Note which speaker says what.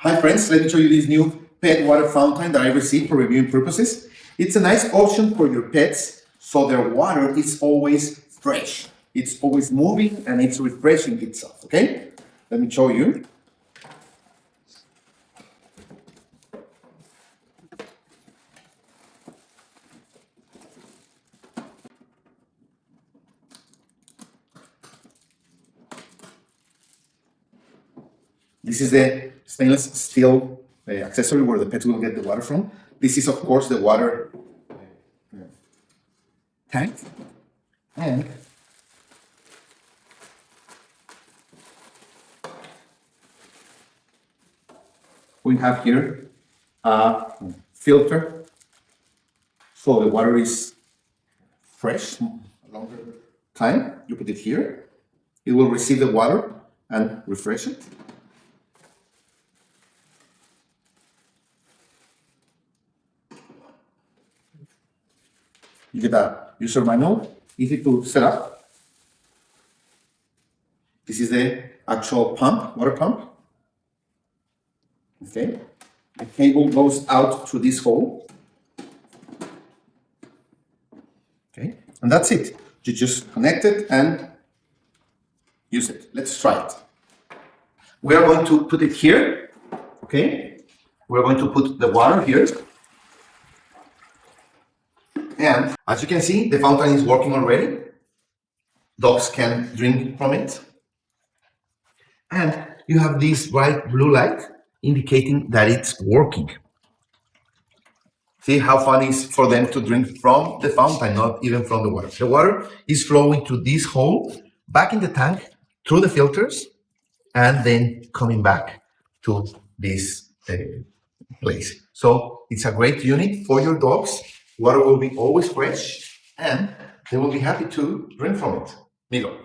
Speaker 1: Hi friends, let me show you this new pet water fountain that I received for reviewing purposes. It's a nice option for your pets so their water is always fresh. It's always moving and it's refreshing itself, okay? Let me show you. This is the stainless steel accessory where the pets will get the water from. This is, of course, the water tank. And we have here a filter, so the water is fresh a longer time. You put it here, it will receive the water and refresh it. You get a user manual, easy to set up. This is the actual pump, water pump. Okay, the cable goes out through this hole. Okay, and that's it. You just connect it and use it. Let's try it. We are going to put it here. Okay, we're going to put the water here. And as you can see, the fountain is working already. Dogs can drink from it. And you have this bright blue light indicating that it's working. See how fun it is for them to drink from the fountain, not even from the water. The water is flowing through this hole, back in the tank, through the filters, and then coming back to this place. So it's a great unit for your dogs. Water will be always fresh, and they will be happy to drink from it. Milo.